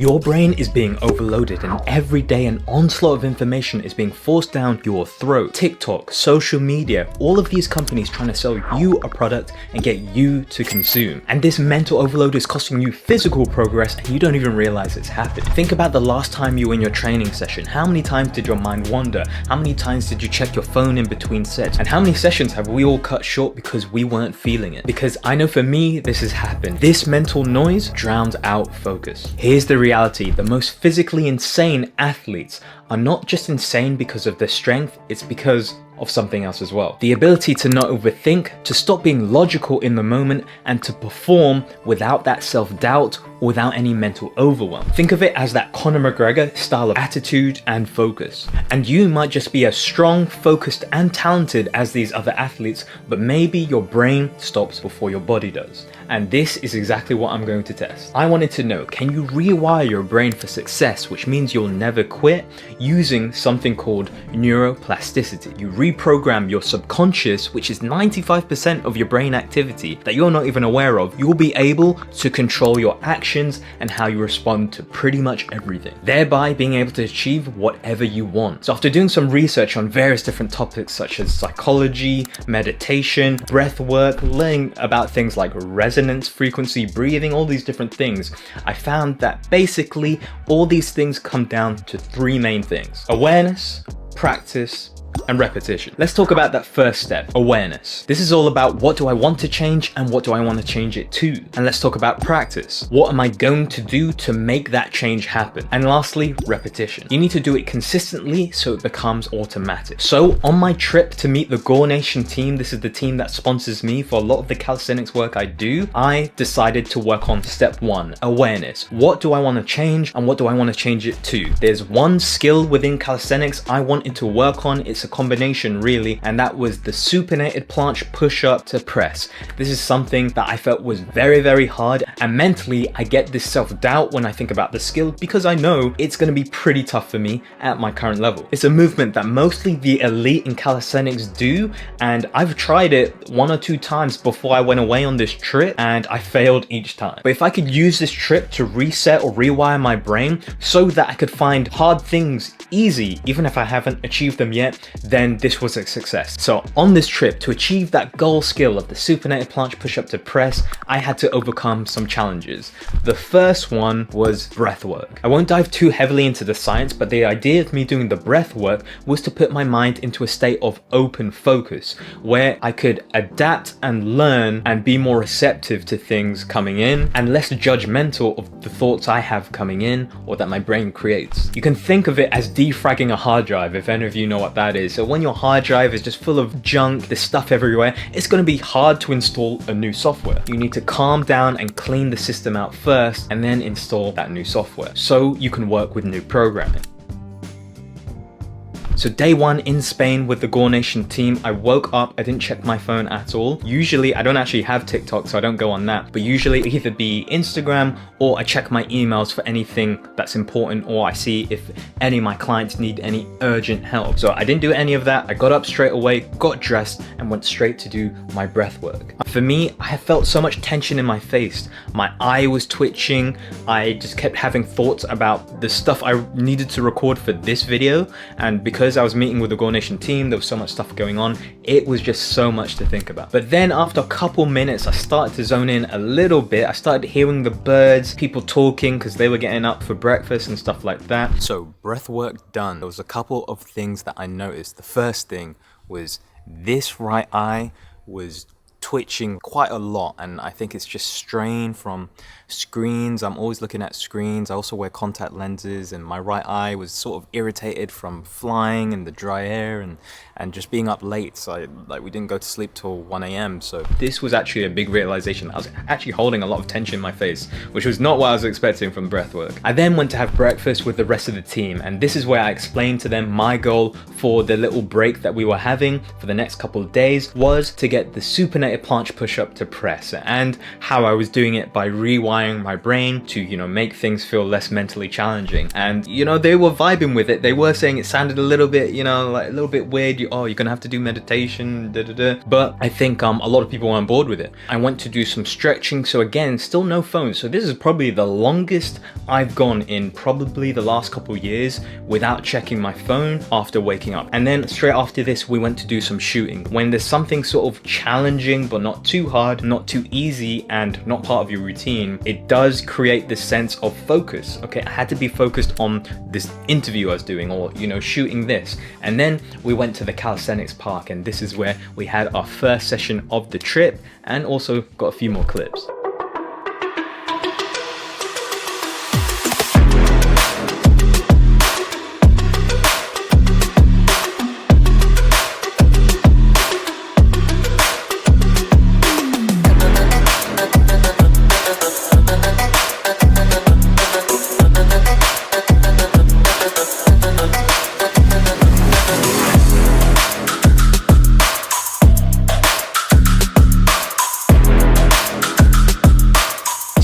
Your brain is being overloaded and every day an onslaught of information is being forced down your throat. TikTok, social media, all of these companies trying to sell you a product and get you to consume. And this mental overload is costing you physical progress and you don't even realize it's happened. Think about the last time you were in your training session. How many times did your mind wander? How many times did you check your phone in between sets? And how many sessions have we all cut short because we weren't feeling it? Because I know for me, this has happened. This mental noise drowns out focus. Here's the reality, the most physically insane athletes are not just insane because of their strength, it's because of something else as well. The ability to not overthink, to stop being logical in the moment, and to perform without that self-doubt, without any mental overwhelm. Think of it as that Conor McGregor style of attitude and focus. And you might just be as strong, focused, and talented as these other athletes, but maybe your brain stops before your body does. And this is exactly what I'm going to test. I wanted to know, can you rewire your brain for success, which means you'll never quit, using something called neuroplasticity. You reprogram your subconscious, which is 95% of your brain activity that you're not even aware of. You'll be able to control your actions and how you respond to pretty much everything, thereby being able to achieve whatever you want. So after doing some research on various different topics such as psychology, meditation, breath work, learning about things like resonance frequency, breathing, all these different things, I found that basically all these things come down to three main things: awareness, practice, and repetition. Let's talk about that first step, awareness. This is all about what do I want to change and what do I want to change it to? And let's talk about practice. What am I going to do to make that change happen? And lastly, repetition. You need to do it consistently so it becomes automatic. So on my trip to meet the Gore Nation team, this is the team that sponsors me for a lot of the calisthenics work I do, I decided to work on step one, awareness. What do I want to change and what do I want to change it to? There's one skill within calisthenics I wanted to work on. It's a combination really, and that was the supinated planche push-up to press. This is something that I felt was very, very hard, and mentally I get this self-doubt when I think about the skill because I know it's going to be pretty tough for me at my current level. It's a movement that mostly the elite in calisthenics do, and I've tried it 1 or 2 times before I went away on this trip and I failed each time. But if I could use this trip to reset or rewire my brain so that I could find hard things easy, even if I haven't achieved them yet, then this was a success. So on this trip, to achieve that goal skill of the supinated planche push-up to press, I had to overcome some challenges. The first one was breath work. I won't dive too heavily into the science, but the idea of me doing the breath work was to put my mind into a state of open focus, where I could adapt and learn and be more receptive to things coming in and less judgmental of the thoughts I have coming in or that my brain creates. You can think of it as defragging a hard drive, if any of you know what that is. So when your hard drive is just full of junk, there's stuff everywhere, it's going to be hard to install a new software. You need to calm down and clean the system out first and then install that new software so you can work with new programming. So day one in Spain with the Gore Nation team, I woke up, I didn't check my phone at all. Usually, I don't actually have TikTok, so I don't go on that, but usually it either be Instagram or I check my emails for anything that's important, or I see if any of my clients need any urgent help. So I didn't do any of that. I got up straight away, got dressed, and went straight to do my breath work. For me, I have felt so much tension in my face. My eye was twitching. I just kept having thoughts about the stuff I needed to record for this video, and because I was meeting with the Gore Nation team, there was so much stuff going on, it was just so much to think about. But then after a couple minutes, I started to zone in a little bit. I started hearing the birds, people talking because they were getting up for breakfast and stuff like that. So breath work done. There was a couple of things that I noticed. The first thing was this right eye was twitching quite a lot, and I think it's just strain from screens. I'm always looking at screens. I also wear contact lenses, and my right eye was sort of irritated from flying in the dry air and just being up late. So we didn't go to sleep till 1 a.m. So this was actually a big realization. I was actually holding a lot of tension in my face, which was not what I was expecting from breath work. I then went to have breakfast with the rest of the team, and this is where I explained to them my goal for the little break that we were having for the next couple of days was to get the supinated supinated planche push-up to press, and how I was doing it by rewiring my brain to, you know, make things feel less mentally challenging. And, you know, they were vibing with it. They were saying it sounded a little bit, you know, like a little bit weird. Oh, you're gonna have to do meditation, da da da. But I think a lot of people were on board with it. I went to do some stretching. So again, still no phone. So this is probably the longest I've gone in probably the last couple years without checking my phone after waking up. And then straight after this, we went to do some shooting. When there's something sort of challenging, but not too hard, not too easy, and not part of your routine, it does create this sense of focus. Okay, I had to be focused on this interview I was doing, or, you know, shooting this. And then we went to the Calisthenics park, and this is where we had our first session of the trip, and also got a few more clips.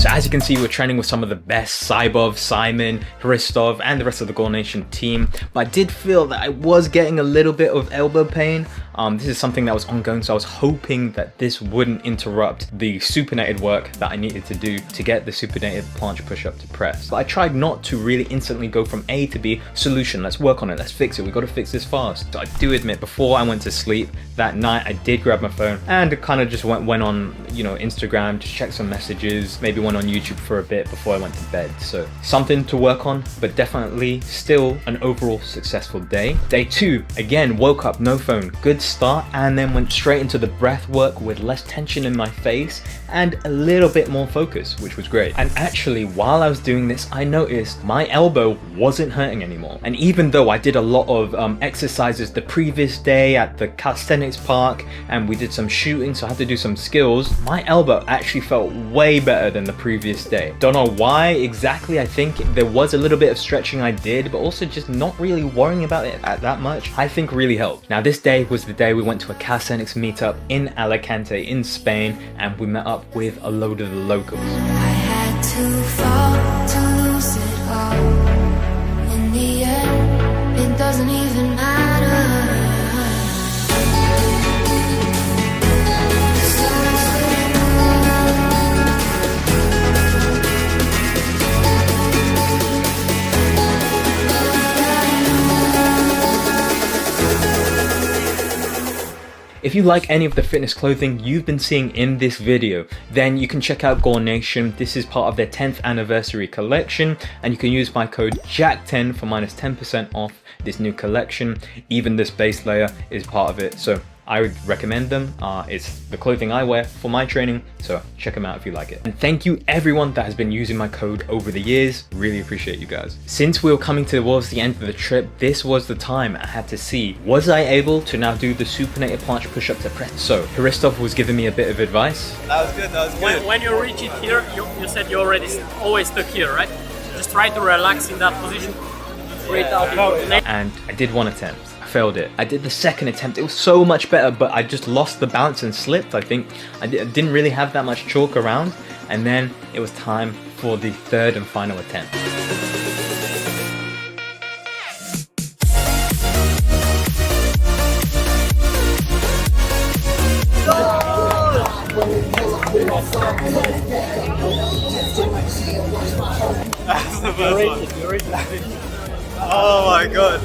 As you can see, we're training with some of the best: Saibov, Simon, Hristov, and the rest of the Gore Nation team. But I did feel that I was getting a little bit of elbow pain. This is something that was ongoing, so I was hoping that this wouldn't interrupt the supinated work that I needed to do to get the supinated planche push-up to press. But I tried not to really instantly go from A to B. Solution, let's work on it, let's fix it, we got to fix this fast. So I do admit, before I went to sleep that night, I did grab my phone and kind of just went on, you know, Instagram to check some messages, maybe went on YouTube for a bit before I went to bed. So something to work on, but definitely still an overall successful day. Day 2, again, woke up, no phone, good start, and then went straight into the breath work with less tension in my face and a little bit more focus, which was great. And actually, while I was doing this, I noticed my elbow wasn't hurting anymore. And even though I did a lot of exercises the previous day at the Calisthenics park, and we did some shooting, so I had to do some skills, my elbow actually felt way better than the previous day. Don't know why exactly. I think there was a little bit of stretching I did, but also just not really worrying about it that much, I think really helped. Now, this day was the day we went to a Calisthenics meetup in Alicante in Spain, and we met up with a load of the locals. I had to fall to lose it all. In the end, it doesn't even matter. If you like any of the fitness clothing you've been seeing in this video, then you can check out Gore Nation. This is part of their 10th anniversary collection, and you can use my code JACK10 for minus 10% off this new collection. Even this base layer is part of it, so I would recommend them. It's the clothing I wear for my training, so check them out if you like it. And thank you everyone that has been using my code over the years. Really appreciate you guys. Since we were coming towards the end of the trip, this was the time I had to see, was I able to now do the supinated planche push-up to press? So Hristov was giving me a bit of advice. That was good, that was good. When you reach it here, you said you already always stuck here, right? Just try to relax in that position. Breathe out. And I did one attempt. Failed it. I did the second attempt. It was so much better, but I just lost the balance and slipped. I think I didn't really have that much chalk around. And then it was time for the third and final attempt. That's the first one. Oh my god.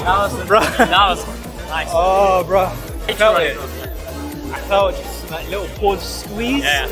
That was nice. Oh bro. I felt it. I felt just that little pause squeeze. Yeah.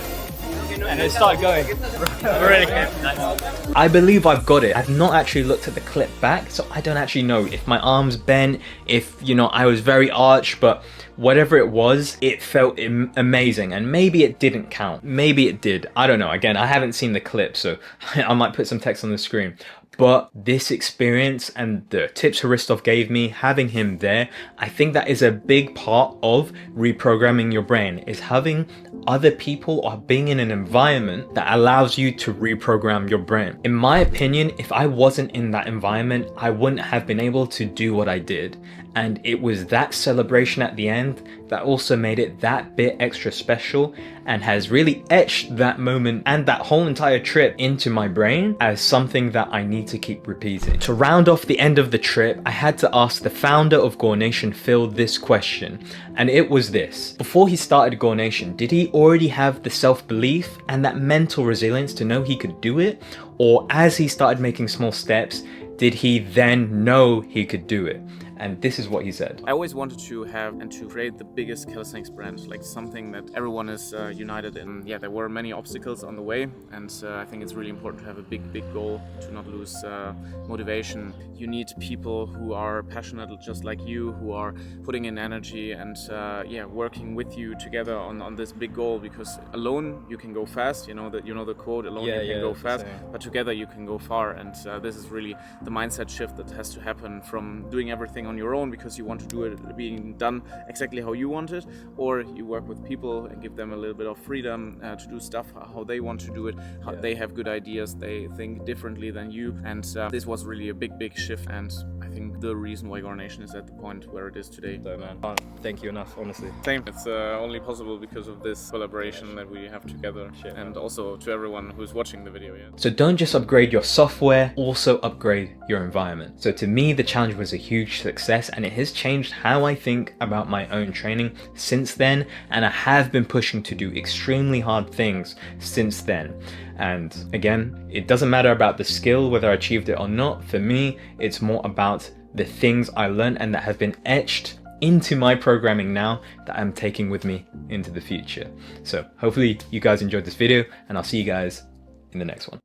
And it started going. Really good. Nice. I believe I've got it. I've not actually looked at the clip back, so I don't actually know if my arms bent, if, you know, I was very arched, but whatever it was, it felt amazing. And maybe it didn't count. Maybe it did. I don't know. Again, I haven't seen the clip, so I might put some text on the screen. But this experience and the tips Hristov gave me, having him there, I think that is a big part of reprogramming your brain, is having other people or being in an environment that allows you to reprogram your brain. In my opinion, if I wasn't in that environment, I wouldn't have been able to do what I did. And it was that celebration at the end that also made it that bit extra special and has really etched that moment and that whole entire trip into my brain as something that I need to keep repeating. To round off the end of the trip, I had to ask the founder of Gore Nation, Phil, this question, and it was this. Before he started Gore Nation, did he already have the self-belief and that mental resilience to know he could do it? Or as he started making small steps, did he then know he could do it? And this is what he said. I always wanted to have and to create the biggest calisthenics brand, like something that everyone is united in. Yeah, there were many obstacles on the way, and I think it's really important to have a big goal, to not lose motivation. You need people who are passionate just like you, who are putting in energy and yeah, working with you together on this big goal, because alone you can go fast, you know the quote, alone you can go fast, but together you can go far. And this is really the mindset shift that has to happen from doing everything on your own because you want to do it being done exactly how you want it, or you work with people and give them a little bit of freedom to do stuff how they want to do it, how they have good ideas, they think differently than you. And this was really a big shift, and I think the reason why Gore Nation is at the point where it is today. So man, can't thank you enough, honestly. Same. It's only possible because of this collaboration that we have together. And also to everyone who's watching the video. So don't just upgrade your software, also upgrade your environment. So to me, the challenge was a huge success, and it has changed how I think about my own training since then, and I have been pushing to do extremely hard things since then. And again, it doesn't matter about the skill, whether I achieved it or not. For me, it's more about the things I learned and that have been etched into my programming now that I'm taking with me into the future. So hopefully you guys enjoyed this video, and I'll see you guys in the next one.